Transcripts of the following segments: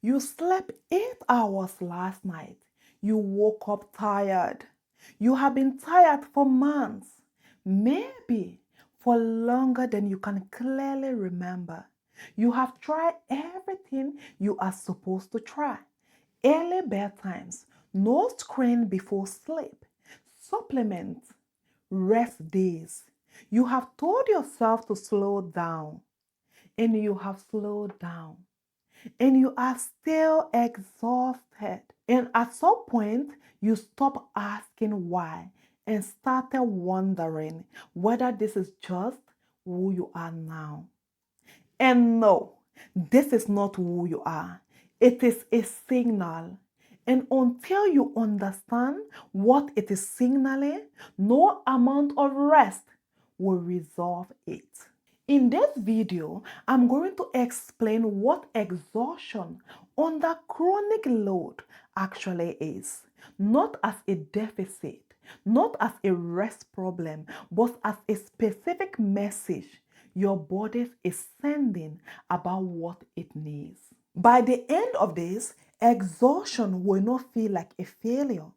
You slept 8 hours last night. You woke up tired. You have been tired for months, maybe for longer than you can clearly remember. You have tried everything you are supposed to try. Early bedtimes, no screen before sleep, supplements, rest days. You have told yourself to slow down, and you have slowed down, and you are still exhausted. And at some point, you stop asking why and started wondering whether this is just who you are now. And no, this is not who you are. It is a signal. And until you understand what it is signaling, no amount of rest will resolve it. In this video, I'm going to explain what exhaustion under chronic load actually is, not as a deficit, not as a rest problem, but as a specific message your body is sending about what it needs. By the end of this, exhaustion will not feel like a failure.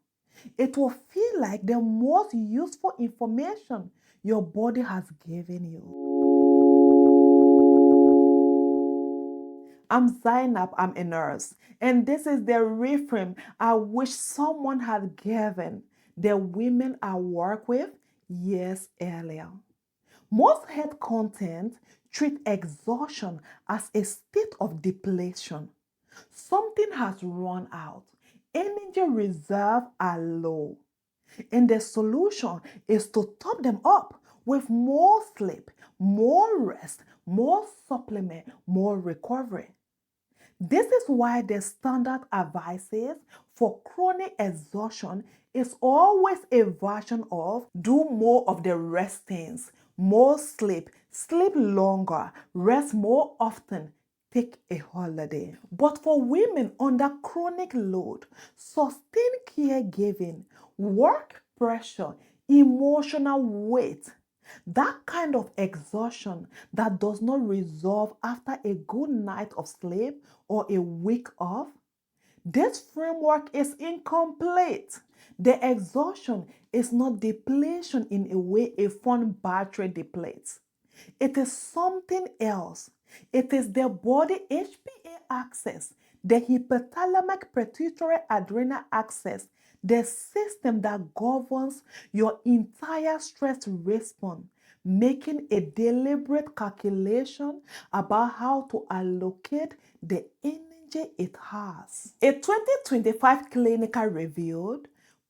It will feel like the most useful information your body has given you. I'm Zainab, I'm a nurse, and this is the reframe I wish someone had given the women I work with years earlier. Most health content treat exhaustion as a state of depletion. Something has run out, energy reserves are low, and the solution is to top them up with more sleep, more rest, more supplement, more recovery. This is why the standard advices for chronic exhaustion is always a version of do more of the rest things, more sleep, sleep longer, rest more often, take a holiday. But for women under chronic load, sustained caregiving, work pressure, emotional weight, that kind of exhaustion that does not resolve after a good night of sleep or a week off, this framework is incomplete. The exhaustion is not depletion in a way a phone battery depletes. It is something else. It is the body HPA axis, the hypothalamic pituitary adrenal axis, the system that governs your entire stress response, making a deliberate calculation about how to allocate the energy it has. A 2025 clinical review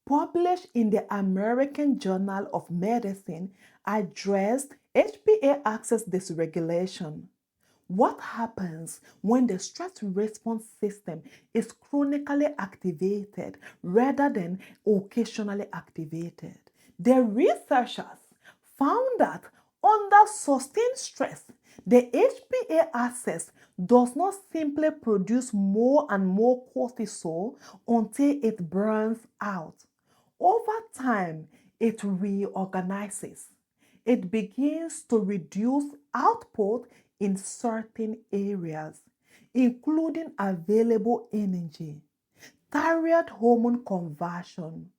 published in the American Journal of Medicine addressed HPA axis dysregulation. What happens when the stress response system is chronically activated rather than occasionally activated? The researchers found that under sustained stress, the HPA axis does not simply produce more and more cortisol until it burns out. Over time, it reorganizes. It begins to reduce output in certain areas, including available energy, thyroid hormone conversion,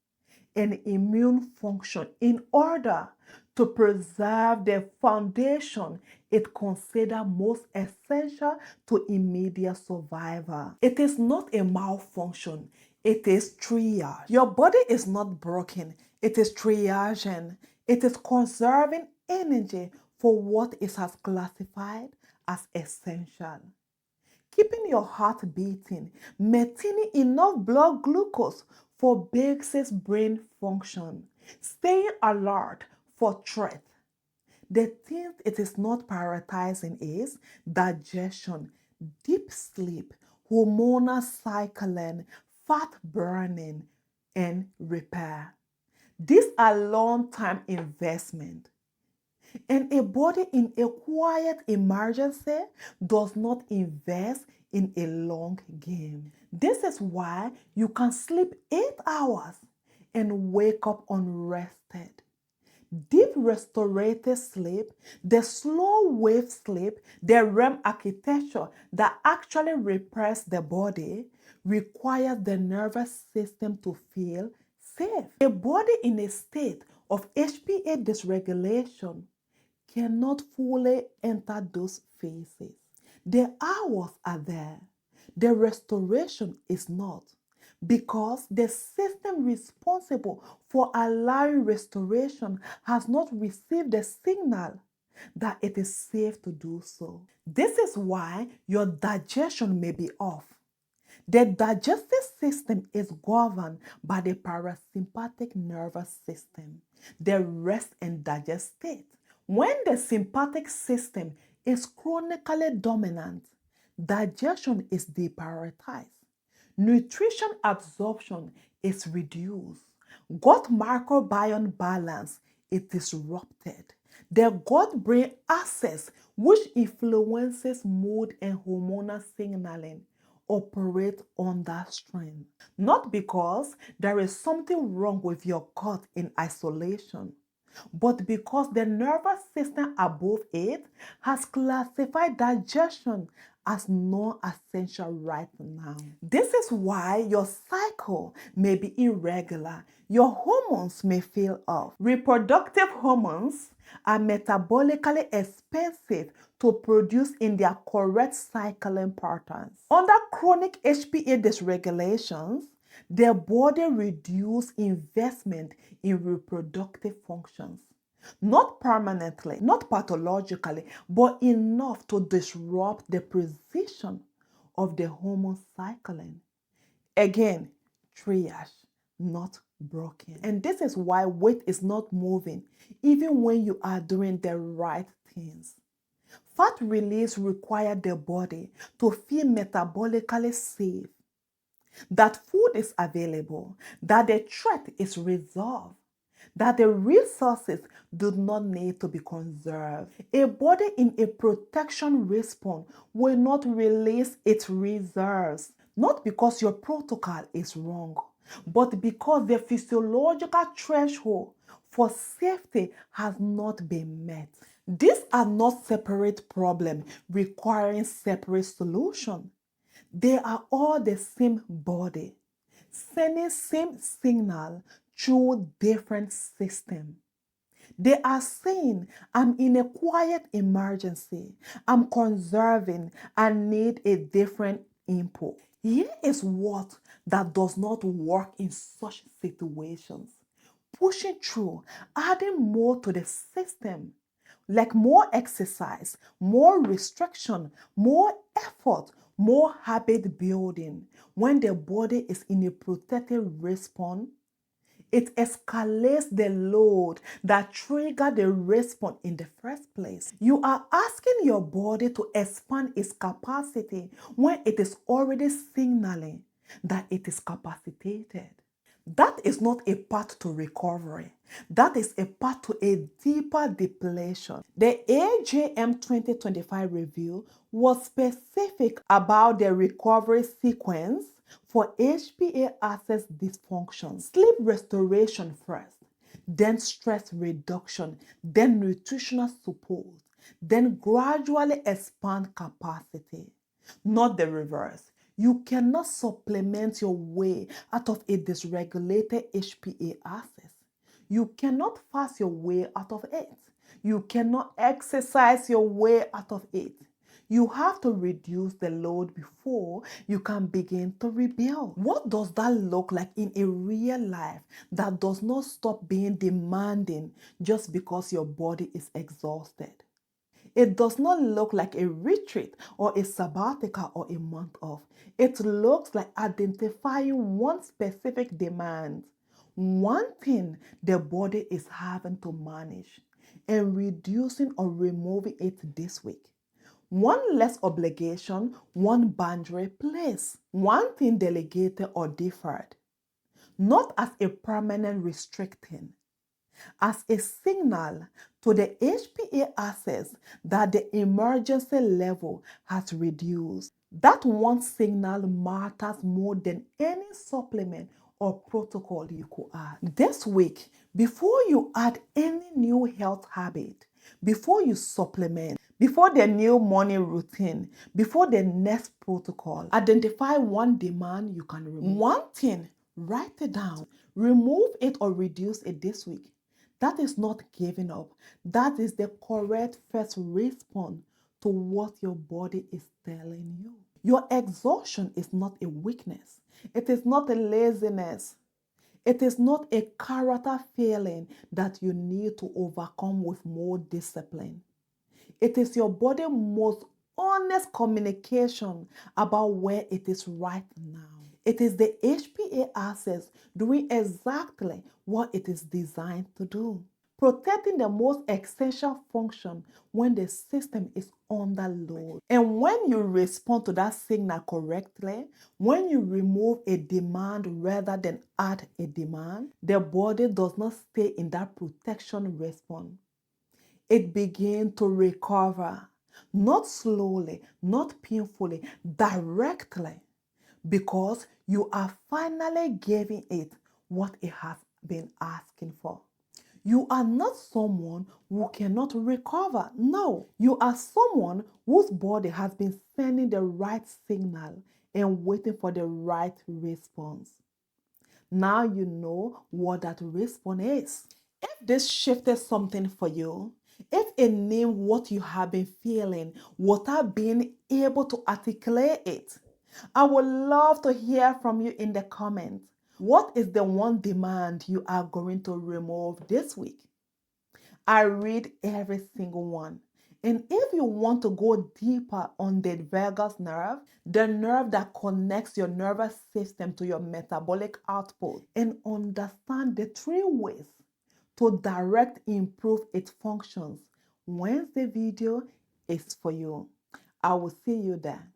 and immune function in order to preserve the foundation it considers most essential to immediate survival. It is not a malfunction, it is triage. Your body is not broken, it is triaging. It is conserving energy for what it has classified as essential. Keeping your heart beating, maintaining enough blood glucose for basic brain function, staying alert for threat. The thing it is not prioritizing is digestion, deep sleep, hormonal cycling, fat burning, and repair. These are long-term investment. And a body in a quiet emergency does not invest in a long game. This is why you can sleep 8 hours and wake up unrested. Deep restorative sleep, the slow wave sleep, the REM architecture that actually repairs the body, requires the nervous system to feel safe. A body in a state of HPA dysregulation cannot fully enter those phases. The hours are there. The restoration is not, because the system responsible for allowing restoration has not received the signal that it is safe to do so. This is why your digestion may be off. The digestive system is governed by the parasympathetic nervous system, the rest and digest state. When the sympathetic system is chronically dominant, digestion is deprioritized. Nutrition absorption is reduced. Gut microbiome balance is disrupted. The gut-brain axis, which influences mood and hormonal signaling, operate under strain. Not because there is something wrong with your gut in isolation, but because the nervous system above it has classified digestion as non-essential right now. This is why your cycle may be irregular. Your hormones may feel off. Reproductive hormones are metabolically expensive to produce in their correct cycling patterns. Under chronic HPA dysregulations, the body reduces investment in reproductive functions. Not permanently, not pathologically, but enough to disrupt the precision of the hormone cycling. Again, triage, not broken. And this is why weight is not moving, even when you are doing the right things. Fat release requires the body to feel metabolically safe, that food is available, that the threat is resolved, that the resources do not need to be conserved. A body in a protection response will not release its reserves, not because your protocol is wrong, but because the physiological threshold for safety has not been met. These are not separate problems requiring separate solutions. They are all the same body, sending same signal through different systems. They are saying, I'm in a quiet emergency, I'm conserving, and need a different input. Here is what that does not work in such situations. Pushing through, adding more to the system, like more exercise, more restriction, more effort, more habit building. When the body is in a protective response, it escalates the load that triggered the response in the first place. You are asking your body to expand its capacity when it is already signaling that it is capacitated. That is not a path to recovery. That is a path to a deeper depletion. The AJM 2025 review was specific about the recovery sequence for HPA axis dysfunction. Sleep restoration first, then stress reduction, then nutritional support, then gradually expand capacity. Not the reverse. You cannot supplement your way out of a dysregulated HPA axis. You cannot fast your way out of it. You cannot exercise your way out of it. You have to reduce the load before you can begin to rebuild. What does that look like in a real life that does not stop being demanding just because your body is exhausted? It does not look like a retreat or a sabbatical or a month off. It looks like identifying one specific demand, one thing the body is having to manage, and reducing or removing it this week. One less obligation, one boundary placed, one thing delegated or deferred, not as a permanent restricting, as a signal to the HPA axis that the emergency level has reduced. That one signal matters more than any supplement or protocol you could add. This week, before you add any new health habit, before you supplement, before the new morning routine, before the next protocol, identify one demand you can remove. One thing, write it down. Remove it or reduce it this week. That is not giving up. That is the correct first response to what your body is telling you. Your exhaustion is not a weakness. It is not a laziness. It is not a character failing that you need to overcome with more discipline. It is your body's most honest communication about where it is right now. It is the HPA axis doing exactly what it is designed to do, protecting the most essential function when the system is under load. And when you respond to that signal correctly, when you remove a demand rather than add a demand, the body does not stay in that protection response. It begins to recover, not slowly, not painfully, directly, because you are finally giving it what it has been asking for. You are not someone who cannot recover. No, you are someone whose body has been sending the right signal and waiting for the right response. Now you know what that response is. If this shifted something for you, if it named what you have been feeling without being able to articulate it, I would love to hear from you in the comments. What is the one demand you are going to remove this week? I read every single one. And if you want to go deeper on the vagus nerve, the nerve that connects your nervous system to your metabolic output, and understand the 3 ways to direct improve its functions, Wednesday video is for you. I will see you there.